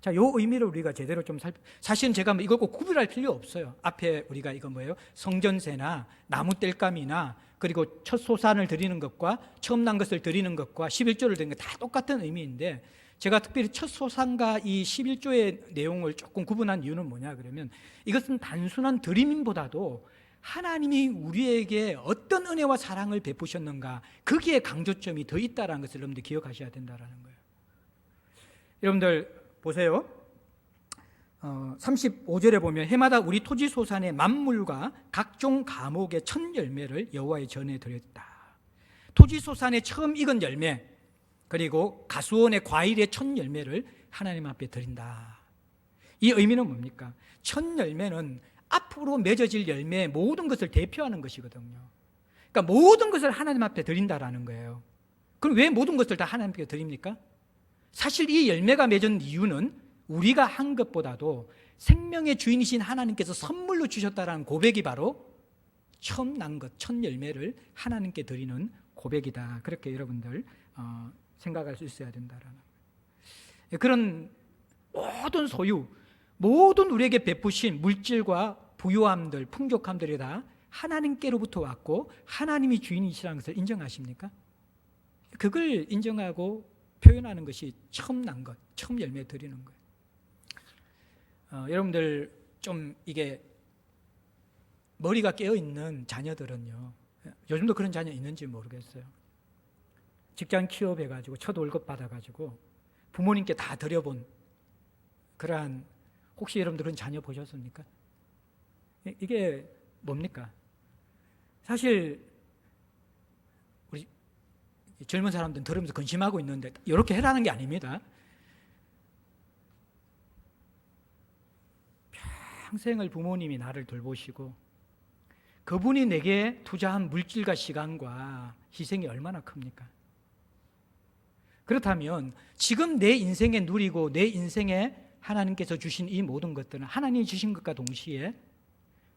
자, 요 의미를 우리가 제대로 좀 사실은 제가 이걸 꼭 구별할 필요 없어요. 앞에 우리가 이거 뭐예요? 성전세나 나무 땔감이나 그리고 첫 소산을 드리는 것과 처음 난 것을 드리는 것과 11조를 드리는 것 다 똑같은 의미인데, 제가 특별히 첫 소산과 이 11조의 내용을 조금 구분한 이유는 뭐냐 그러면, 이것은 단순한 드림보다도 하나님이 우리에게 어떤 은혜와 사랑을 베푸셨는가, 거기에 강조점이 더 있다는 것을 여러분들 기억하셔야 된다는 거예요. 여러분들 보세요. 35절에 보면 해마다 우리 토지 소산의 만물과 각종 과목의 첫 열매를 여호와의 전에 드렸다. 토지 소산의 처음 익은 열매, 그리고 가수원의 과일의 첫 열매를 하나님 앞에 드린다. 이 의미는 뭡니까? 첫 열매는 앞으로 맺어질 열매의 모든 것을 대표하는 것이거든요. 그러니까 모든 것을 하나님 앞에 드린다라는 거예요. 그럼 왜 모든 것을 다 하나님께 드립니까? 사실 이 열매가 맺은 이유는 우리가 한 것보다도 생명의 주인이신 하나님께서 선물로 주셨다라는 고백이 바로 처음 난 것, 첫 열매를 하나님께 드리는 고백이다. 그렇게 여러분들 생각할 수 있어야 된다라는 거예요. 그런 모든 소유, 모든 우리에게 베푸신 물질과 부유함들, 풍족함들이 다 하나님께로부터 왔고 하나님이 주인이시라는 것을 인정하십니까? 그걸 인정하고 표현하는 것이 처음 난 것, 처음 열매 드리는 거예요. 여러분들 좀 이게 머리가 깨어있는 자녀들은요, 요즘도 그런 자녀 있는지 모르겠어요. 직장 취업해가지고 첫 월급 받아가지고 부모님께 다 드려본 그러한, 혹시 여러분들 그런 자녀 보셨습니까? 이게 뭡니까? 사실 우리 젊은 사람들은 들으면서 근심하고 있는데 이렇게 해라는 게 아닙니다. 평생을 부모님이 나를 돌보시고 그분이 내게 투자한 물질과 시간과 희생이 얼마나 큽니까? 그렇다면 지금 내 인생에 누리고 내 인생에 하나님께서 주신 이 모든 것들은 하나님이 주신 것과 동시에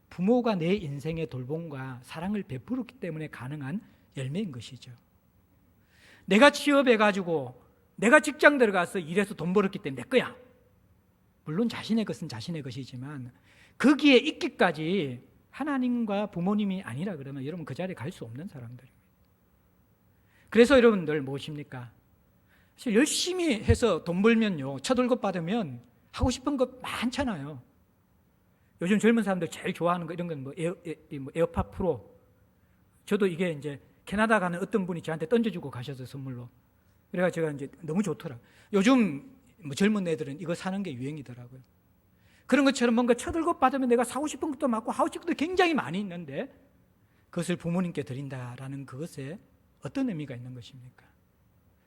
부모가 내 인생의 돌봄과 사랑을 베풀었기 때문에 가능한 열매인 것이죠. 내가 취업해가지고 내가 직장 들어가서 일해서 돈 벌었기 때문에 내 거야. 물론 자신의 것은 자신의 것이지만 거기에 있기까지 하나님과 부모님이 아니라 그러면 여러분 그 자리에 갈 수 없는 사람들입니다. 그래서 여러분들 무엇입니까? 사실 열심히 해서 돈 벌면요, 첫 월급 받으면 하고 싶은 것 많잖아요. 요즘 젊은 사람들 제일 좋아하는 거 이런 건 뭐 에어팟 프로. 저도 이게 이제 캐나다 가는 어떤 분이 저한테 던져주고 가셔서 선물로. 그래가 제가 이제 너무 좋더라. 요즘 뭐 젊은 애들은 이거 사는 게 유행이더라고요. 그런 것처럼 뭔가 첫 월급 받으면 내가 사고 싶은 것도 많고 하고 싶은 것도 굉장히 많이 있는데 그것을 부모님께 드린다라는 그것에 어떤 의미가 있는 것입니까?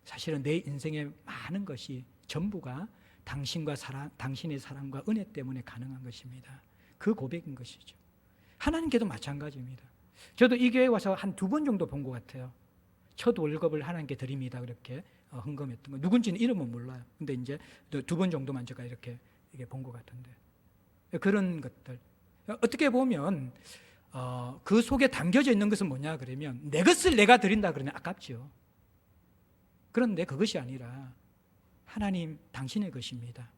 사실은 내 인생의 많은 것이 전부가 당신의 사랑과 은혜 때문에 가능한 것입니다. 그 고백인 것이죠. 하나님께도 마찬가지입니다. 저도 이 교회에 와서 한 2번 정도 본 것 같아요. 첫 월급을 하나님께 드립니다. 그렇게 헌금했던 거. 누군지는 이름은 몰라요. 근데 이제 2번 정도만 제가 이렇게 본 것 같은데. 그런 것들. 어떻게 보면 그 속에 담겨져 있는 것은 뭐냐 그러면 내 것을 내가 드린다 그러면 아깝죠. 그런데 그것이 아니라 하나님 당신의 것입니다.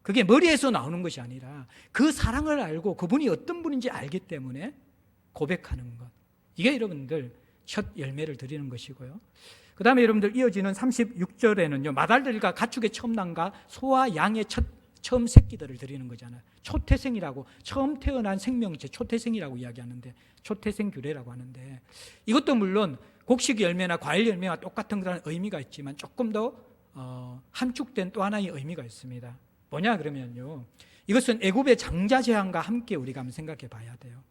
그게 머리에서 나오는 것이 아니라 그 사랑을 알고 그분이 어떤 분인지 알기 때문에 고백하는 것. 이게 여러분들 첫 열매를 드리는 것이고요. 그 다음에 여러분들 이어지는 36절에는요, 마달들과 가축의 처음 난과 소와 양의 처음 새끼들을 드리는 거잖아요. 초태생이라고, 처음 태어난 생명체 초태생이라고 이야기하는데, 초태생 규례라고 하는데, 이것도 물론 곡식 열매나 과일 열매와 똑같은 그런 의미가 있지만 조금 더 함축된 또 하나의 의미가 있습니다. 뭐냐 그러면요, 이것은 애굽의 장자 제한과 함께 우리가 한번 생각해 봐야 돼요.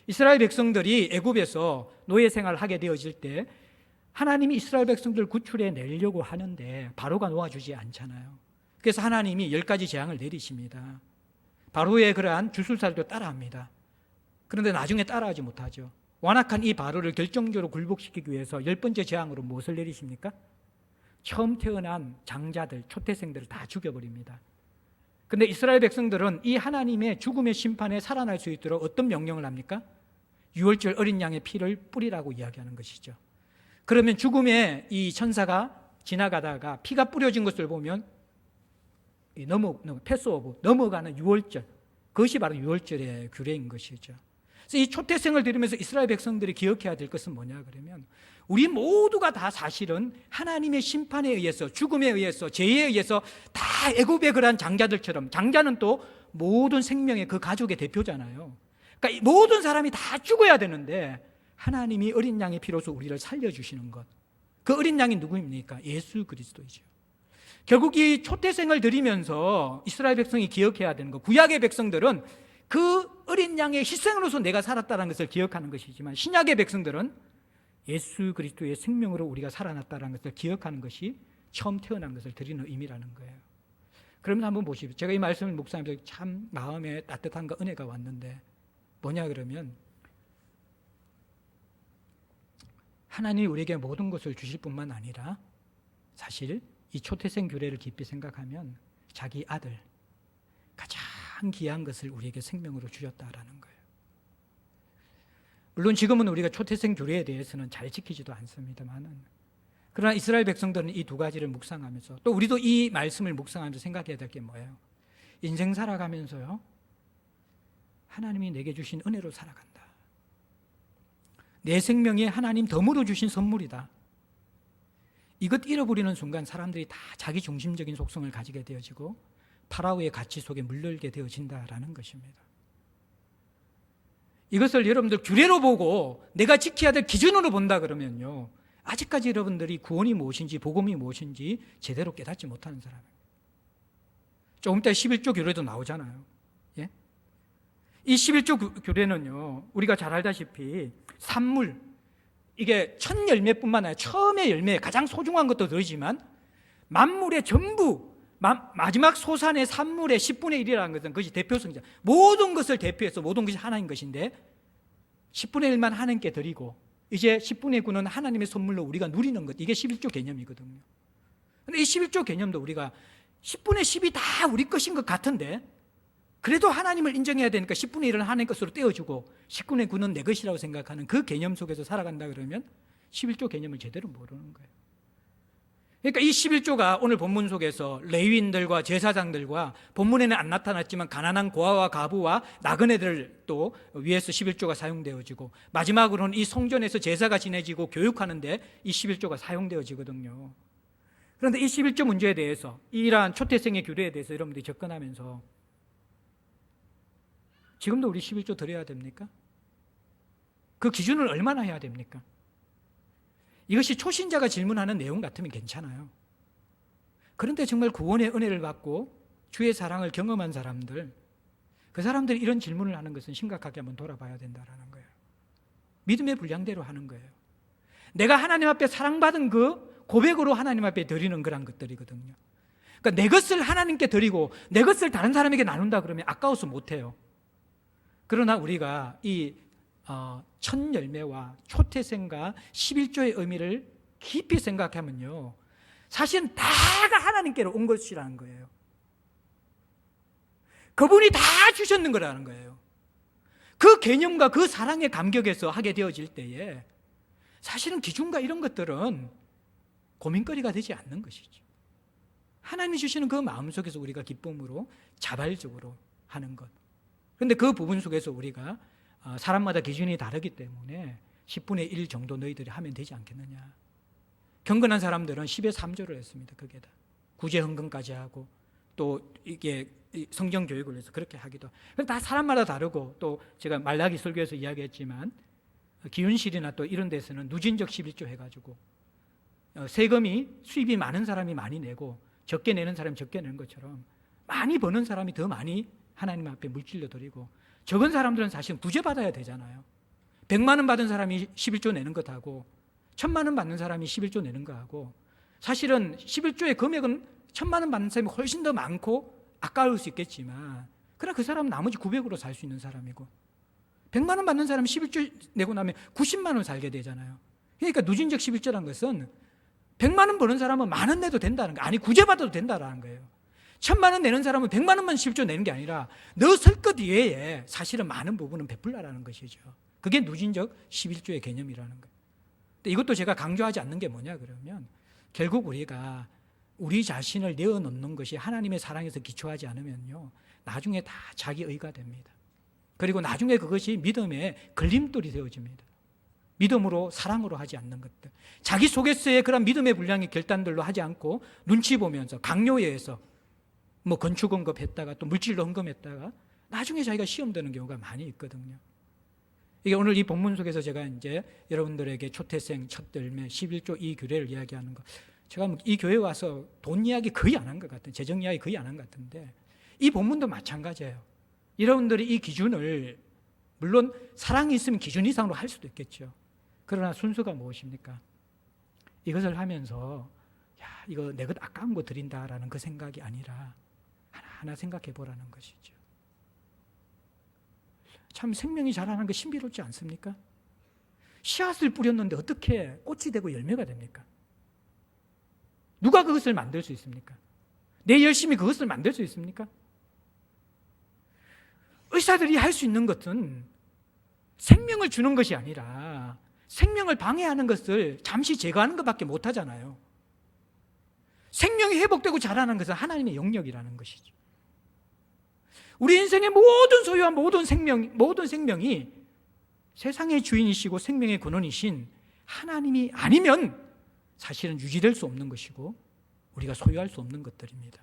이스라엘 백성들이 애굽에서 노예 생활을 하게 되어질 때 하나님이 이스라엘 백성들을 구출해 내려고 하는데 바로가 놓아주지 않잖아요. 그래서 하나님이 10가지 재앙을 내리십니다. 바로의 그러한 주술사들도 따라합니다. 그런데 나중에 따라하지 못하죠. 완악한 이 바로를 결정적으로 굴복시키기 위해서 10번째 재앙으로 무엇을 내리십니까? 처음 태어난 장자들, 초태생들을 다 죽여버립니다. 그런데 이스라엘 백성들은 이 하나님의 죽음의 심판에 살아날 수 있도록 어떤 명령을 합니까? 유월절 어린 양의 피를 뿌리라고 이야기하는 것이죠. 그러면 죽음의 이 천사가 지나가다가 피가 뿌려진 것을 보면 패스오브, 넘어가는 유월절, 그것이 바로 유월절의 규례인 것이죠. 그래서 이 초태생을 들으면서 이스라엘 백성들이 기억해야 될 것은 뭐냐 그러면 우리 모두가 다 사실은 하나님의 심판에 의해서, 죽음에 의해서, 죄에 의해서 다 애굽의 그러한 장자들처럼, 장자는 또 모든 생명의 그 가족의 대표잖아요. 그러니까 모든 사람이 다 죽어야 되는데 하나님이 어린 양의 피로서 우리를 살려주시는 것, 그 어린 양이 누구입니까? 예수 그리스도이죠. 결국 이 초태생을 드리면서 이스라엘 백성이 기억해야 되는 거, 구약의 백성들은 그 어린 양의 희생으로서 내가 살았다는 것을 기억하는 것이지만, 신약의 백성들은 예수 그리스도의 생명으로 우리가 살아났다는 것을 기억하는 것이 처음 태어난 것을 드리는 의미라는 거예요. 그러면 한번 보십시오. 제가 이 말씀을 묵상하면서 참 마음에 따뜻함과 은혜가 왔는데, 뭐냐 그러면 하나님이 우리에게 모든 것을 주실 뿐만 아니라 사실 이 초태생 규례를 깊이 생각하면 자기 아들, 가장 귀한 것을 우리에게 생명으로 주셨다라는 거예요. 물론 지금은 우리가 초태생 규례에 대해서는 잘 지키지도 않습니다만은, 그러나 이스라엘 백성들은 이 두 가지를 묵상하면서, 또 우리도 이 말씀을 묵상하면서 생각해야 될 게 뭐예요? 인생 살아가면서요, 하나님이 내게 주신 은혜로 살아간다. 내 생명에 하나님 덤으로 주신 선물이다. 이것 잃어버리는 순간 사람들이 다 자기 중심적인 속성을 가지게 되어지고 파라오의 가치 속에 물들게 되어진다라는 것입니다. 이것을 여러분들 규례로 보고 내가 지켜야 될 기준으로 본다 그러면요, 아직까지 여러분들이 구원이 무엇인지 복음이 무엇인지 제대로 깨닫지 못하는 사람입니다. 조금 이따 11조 규례도 나오잖아요. 예? 이 11조 규례는요, 우리가 잘 알다시피 산물, 이게 첫 열매뿐만 아니라 처음의 열매, 가장 소중한 것도 들지만 만물의 전부, 마지막 소산의 산물의 10분의 1이라는 것은 그것이 대표성이죠. 모든 것을 대표해서 모든 것이 하나님 것인데 10분의 1만 하나님께 드리고 이제 10분의 9는 하나님의 선물로 우리가 누리는 것, 이게 11조 개념이거든요. 그런데 이 11조 개념도 우리가 10분의 10이 다 우리 것인 것 같은데, 그래도 하나님을 인정해야 되니까 10분의 1은 하나님 것으로 떼어주고 10분의 9는 내 것이라고 생각하는 그 개념 속에서 살아간다 그러면 11조 개념을 제대로 모르는 거예요. 그러니까 이 11조가 오늘 본문 속에서 레위인들과 제사장들과, 본문에는 안 나타났지만 가난한 고아와 가부와 나그네들 또 위에서 11조가 사용되어지고, 마지막으로는 이 성전에서 제사가 지내지고 교육하는데 이 11조가 사용되어지거든요. 그런데 이 11조 문제에 대해서, 이러한 초태생의 규례에 대해서 여러분들이 접근하면서 지금도 우리 11조 드려야 됩니까? 그 기준을 얼마나 해야 됩니까? 이것이 초신자가 질문하는 내용 같으면 괜찮아요. 그런데 정말 구원의 은혜를 받고 주의 사랑을 경험한 사람들, 그 사람들이 이런 질문을 하는 것은 심각하게 한번 돌아봐야 된다는 거예요. 믿음의 분량대로 하는 거예요. 내가 하나님 앞에 사랑받은 그 고백으로 하나님 앞에 드리는 그런 것들이거든요. 그러니까 내 것을 하나님께 드리고 내 것을 다른 사람에게 나눈다 그러면 아까워서 못해요. 그러나 우리가 이 첫 열매와 초태생과 11조의 의미를 깊이 생각하면요, 사실은 다가 하나님께로 온 것이라는 거예요. 그분이 다 주셨는 거라는 거예요. 그 개념과 그 사랑의 감격에서 하게 되어질 때에 사실은 기준과 이런 것들은 고민거리가 되지 않는 것이죠. 하나님이 주시는 그 마음속에서 우리가 기쁨으로 자발적으로 하는 것. 그런데 그 부분 속에서 우리가 사람마다 기준이 다르기 때문에 10분의 1 정도 너희들이 하면 되지 않겠느냐. 경건한 사람들은 10의 3조를 했습니다. 그게 다 구제 헌금까지 하고, 또 이게 성경 교육을 해서 그렇게 하기도. 다 사람마다 다르고, 또 제가 말라기 설교에서 이야기했지만 기운실이나 또 이런 데서는 누진적 11조 해가지고 세금이 수입이 많은 사람이 많이 내고 적게 내는 사람이 적게 내는 것처럼 많이 버는 사람이 더 많이 하나님 앞에 물질로 드리고, 적은 사람들은 사실 구제받아야 되잖아요. 100만 원 받은 사람이 11조 내는 것하고 1000만 원 받는 사람이 11조 내는 거하고, 사실은 11조의 금액은 1000만 원 받는 사람이 훨씬 더 많고 아까울 수 있겠지만, 그러나 그 사람은 나머지 900으로 살 수 있는 사람이고, 100만 원 받는 사람이 11조 내고 나면 90만 원 살게 되잖아요. 그러니까 누진적 11조란 것은 100만 원 버는 사람은 만 원 내도 된다는 거예요. 아니, 구제받아도 된다는 거예요. 1000만 원 내는 사람은 100만 원만 11조 내는 게 아니라 너 설 것 이외에 사실은 많은 부분은 베풀라라는 것이죠. 그게 누진적 11조의 개념이라는 거예요. 근데 이것도 제가 강조하지 않는 게 뭐냐 그러면, 결국 우리가 우리 자신을 내어놓는 것이 하나님의 사랑에서 기초하지 않으면요, 나중에 다 자기 의가 됩니다. 그리고 나중에 그것이 믿음의 걸림돌이 되어집니다. 믿음으로, 사랑으로 하지 않는 것들, 자기 속에서의 그런 믿음의 분량의 결단들로 하지 않고 눈치 보면서 강요에 의해서 뭐 건축 언급했다가 또 물질로 헌금했다가 나중에 자기가 시험 드는 경우가 많이 있거든요. 이게 오늘 이 본문 속에서 제가 이제 여러분들에게 초태생, 첫 열매, 11조 이 규례를 이야기하는 것, 제가 이 교회 와서 돈 이야기 거의 안 한 것 같아요. 재정 이야기 거의 안 한 것 같은데 이 본문도 마찬가지예요. 여러분들이 이 기준을 물론 사랑이 있으면 기준 이상으로 할 수도 있겠죠. 그러나 순서가 무엇입니까? 이것을 하면서 야, 이거 내 것 아까운 거 드린다라는 그 생각이 아니라 하나하나 생각해 보라는 것이죠. 참 생명이 자라는 거 신비롭지 않습니까? 씨앗을 뿌렸는데 어떻게 꽃이 되고 열매가 됩니까? 누가 그것을 만들 수 있습니까? 내 열심히 그것을 만들 수 있습니까? 의사들이 할 수 있는 것은 생명을 주는 것이 아니라 생명을 방해하는 것을 잠시 제거하는 것밖에 못하잖아요. 생명이 회복되고 자라는 것은 하나님의 영역이라는 것이죠. 우리 인생의 모든 소유와 모든 생명이 세상의 주인이시고 생명의 근원이신 하나님이 아니면 사실은 유지될 수 없는 것이고 우리가 소유할 수 없는 것들입니다.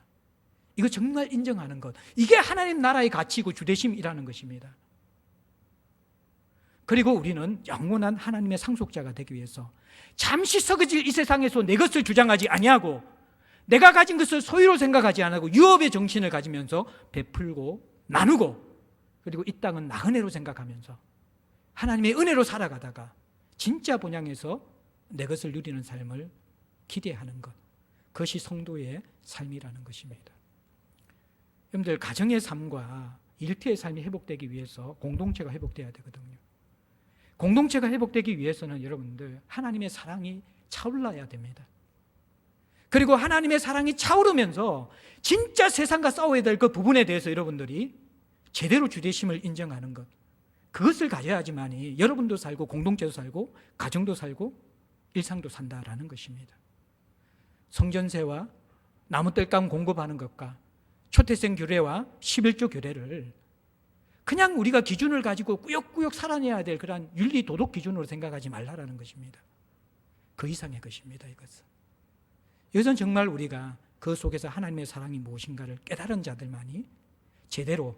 이거 정말 인정하는 것. 이게 하나님 나라의 가치이고 주대심이라는 것입니다. 그리고 우리는 영원한 하나님의 상속자가 되기 위해서 잠시 썩어질 이 세상에서 내 것을 주장하지 아니하고 내가 가진 것을 소유로 생각하지 않고 유업의 정신을 가지면서 베풀고 나누고 그리고 이 땅은 나은혜로 생각하면서 하나님의 은혜로 살아가다가 진짜 본향에서 내 것을 누리는 삶을 기대하는 것. 그것이 성도의 삶이라는 것입니다. 여러분들 가정의 삶과 일터의 삶이 회복되기 위해서 공동체가 회복돼야 되거든요. 공동체가 회복되기 위해서는 여러분들 하나님의 사랑이 차올라야 됩니다. 그리고 하나님의 사랑이 차오르면서 진짜 세상과 싸워야 될 그 부분에 대해서 여러분들이 제대로 주되심을 인정하는 것. 그것을 가져야지만이 여러분도 살고 공동체도 살고 가정도 살고 일상도 산다라는 것입니다. 성전세와 나무뜰감 공급하는 것과 초태생 규례와 11조 규례를 그냥 우리가 기준을 가지고 꾸역꾸역 살아내야 될 그런 윤리 도덕 기준으로 생각하지 말라라는 것입니다. 그 이상의 것입니다. 이것은 정말 우리가 그 속에서 하나님의 사랑이 무엇인가를 깨달은 자들만이 제대로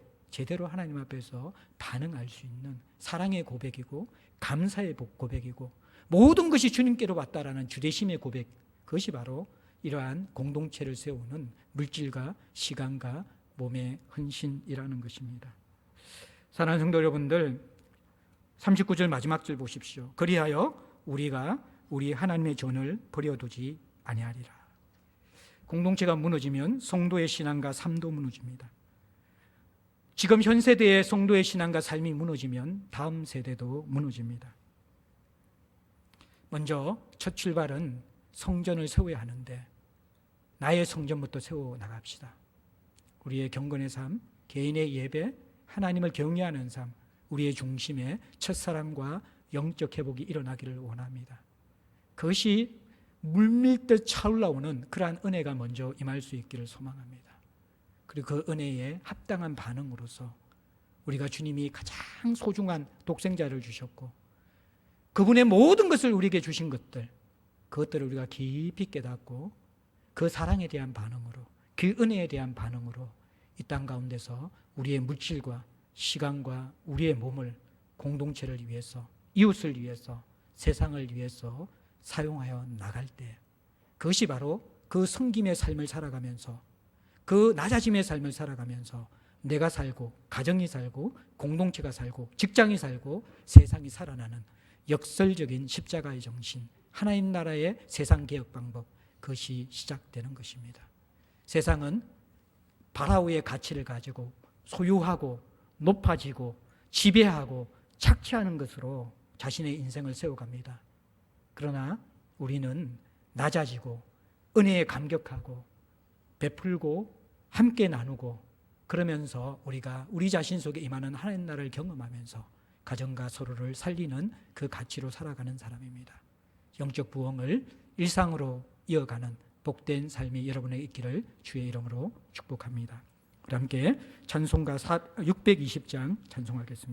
하나님 앞에서 반응할 수 있는 사랑의 고백이고 감사의 고백이고 모든 것이 주님께로 왔다라는 주대심의 고백, 그것이 바로 이러한 공동체를 세우는 물질과 시간과 몸의 헌신이라는 것입니다. 사랑하는 성도 여러분들, 39절 마지막 절 보십시오. 그리하여 우리가 우리 하나님의 전을 버려두지 아니하리라. 공동체가 무너지면 성도의 신앙과 삶도 무너집니다. 지금 현 세대의 성도의 신앙과 삶이 무너지면 다음 세대도 무너집니다. 먼저 첫 출발은 성전을 세워야 하는데 나의 성전부터 세워 나갑시다. 우리의 경건의 삶, 개인의 예배, 하나님을 경외하는 삶, 우리의 중심에 첫사랑과 영적 회복이 일어나기를 원합니다. 그것이 물밀듯 차올라오는 그러한 은혜가 먼저 임할 수 있기를 소망합니다. 그리고 그 은혜에 합당한 반응으로서 우리가 주님이 가장 소중한 독생자를 주셨고 그분의 모든 것을 우리에게 주신 것들, 그것들을 우리가 깊이 깨닫고 그 사랑에 대한 반응으로, 그 은혜에 대한 반응으로 이 땅 가운데서 우리의 물질과 시간과 우리의 몸을 공동체를 위해서, 이웃을 위해서, 세상을 위해서 사용하여 나갈 때 그것이 바로 그 섬김의 삶을 살아가면서 그 낮아짐의 삶을 살아가면서 내가 살고 가정이 살고 공동체가 살고 직장이 살고 세상이 살아나는 역설적인 십자가의 정신, 하나님 나라의 세상 개혁 방법, 그것이 시작되는 것입니다. 세상은 바라오의 가치를 가지고 소유하고 높아지고 지배하고 착취하는 것으로 자신의 인생을 세워갑니다. 그러나 우리는 낮아지고 은혜에 감격하고 베풀고 함께 나누고 그러면서 우리가 우리 자신 속에 임하는 하나님 나라를 경험하면서 가정과 서로를 살리는 그 가치로 살아가는 사람입니다. 영적 부흥을 일상으로 이어가는 복된 삶이 여러분의 있기를 주의 이름으로 축복합니다. 우리 함께 찬송가 620장 찬송하겠습니다.